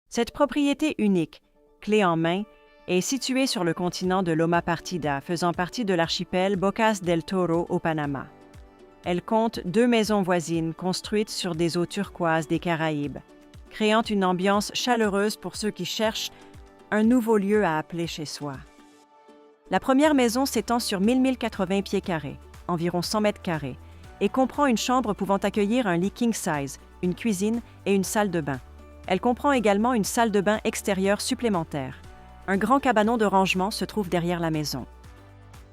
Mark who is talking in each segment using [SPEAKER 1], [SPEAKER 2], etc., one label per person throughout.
[SPEAKER 1] Cette propriété unique, clé en main, est située sur le continent de Loma Partida, faisant partie de l'archipel Bocas del Toro au Panama. Elle compte 2 maisons voisines construites sur des eaux turquoises des Caraïbes, créant une ambiance chaleureuse pour ceux qui cherchent un nouveau lieu à appeler chez soi. La première maison s'étend sur 1080 pieds carrés, environ 100 mètres carrés, et comprend une chambre pouvant accueillir un lit king size, une cuisine et une salle de bain. Elle comprend également une salle de bain extérieure supplémentaire. Un grand cabanon de rangement se trouve derrière la maison.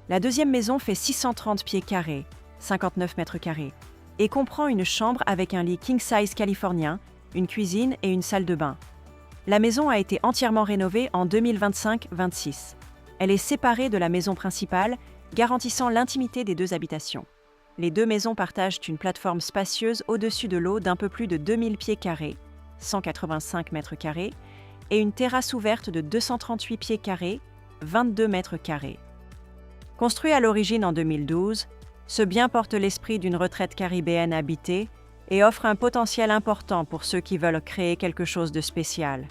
[SPEAKER 1] La deuxième maison fait 630 pieds carrés, 59 mètres carrés, et comprend une chambre avec un lit king size californien, une cuisine et une salle de bain. La maison a été entièrement rénovée en 2025-26. Elle est séparée de la maison principale, garantissant l'intimité des 2 habitations. Les 2 maisons partagent une plateforme spacieuse au-dessus de l'eau d'un peu plus de 2000 pieds carrés, 185 mètres carrés, et une terrasse ouverte de 238 pieds carrés, 22 mètres carrés. Construit à l'origine en 2012, ce bien porte l'esprit d'une retraite caribéenne habitée et offre un potentiel important pour ceux qui veulent créer quelque chose de spécial.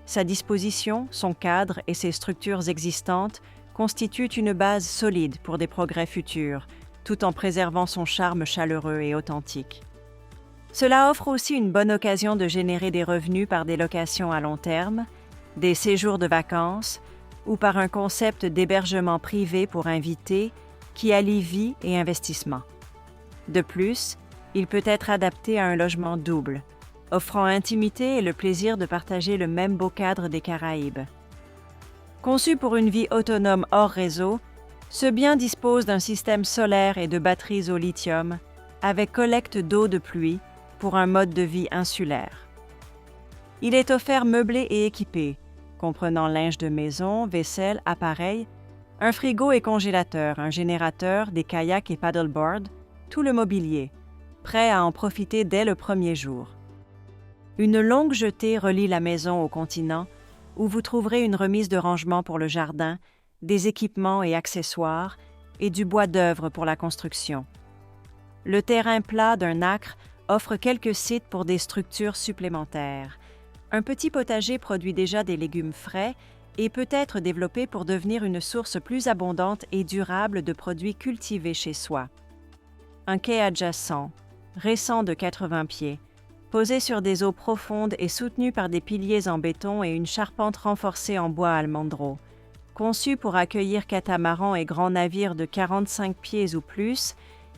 [SPEAKER 1] Sa disposition, son cadre et ses structures existantes constituent une base solide pour des progrès futurs, tout en préservant son charme chaleureux et authentique. Cela offre aussi une bonne occasion de générer des revenus par des locations à long terme, des séjours de vacances ou par un concept d'hébergement privé pour invités qui allie vie et investissement. De plus, il peut être adapté à un logement double, offrant intimité et le plaisir de partager le même beau cadre des Caraïbes. Conçu pour une vie autonome hors réseau, ce bien dispose d'un système solaire et de batteries au lithium, avec collecte d'eau de pluie pour un mode de vie insulaire. Il est offert meublé et équipé, comprenant linge de maison, vaisselle, appareils, un frigo et congélateur, un générateur, des kayaks et paddleboards, tout le mobilier, prêt à en profiter dès le premier jour. Une longue jetée relie la maison au continent, où vous trouverez une remise de rangement pour le jardin, des équipements et accessoires, et du bois d'œuvre pour la construction. Le terrain plat d'un acre offre quelques sites pour des structures supplémentaires. Un petit potager produit déjà des légumes frais et peut être développé pour devenir une source plus abondante et durable de produits cultivés chez soi. Un quai adjacent, récent de 80 pieds, posé sur des eaux profondes et soutenu par des piliers en béton et une charpente renforcée en bois almendro. Conçu pour accueillir catamarans et grands navires de 45 pieds ou plus,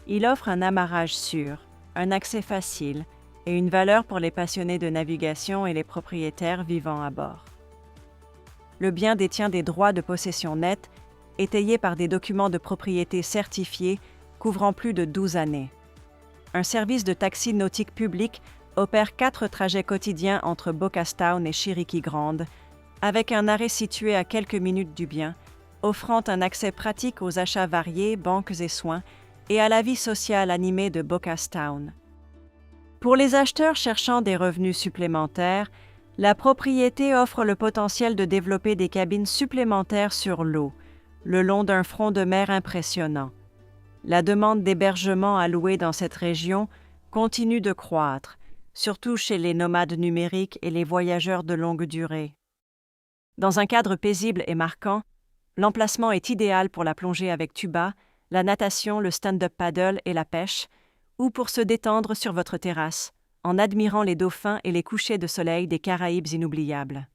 [SPEAKER 1] il offre un amarrage sûr, un accès facile et une valeur pour les passionnés de navigation et les propriétaires vivant à bord. Le bien détient des droits de possession nets, étayés par des documents de propriété certifiés couvrant plus de 12 années. Un service de taxi nautique public opère 4 trajets quotidiens entre Bocastown et Chiriquí Grande, avec un arrêt situé à quelques minutes du bien, offrant un accès pratique aux achats variés, banques et soins, et à la vie sociale animée de Bocastown. Pour les acheteurs cherchant des revenus supplémentaires, la propriété offre le potentiel de développer des cabines supplémentaires sur l'eau, le long d'un front de mer impressionnant. La demande d'hébergement à louer dans cette région continue de croître, surtout chez les nomades numériques et les voyageurs de longue durée. Dans un cadre paisible et marquant, l'emplacement est idéal pour la plongée avec tuba, la natation, le stand-up paddle et la pêche, ou pour se détendre sur votre terrasse, en admirant les dauphins et les couchers de soleil des Caraïbes inoubliables.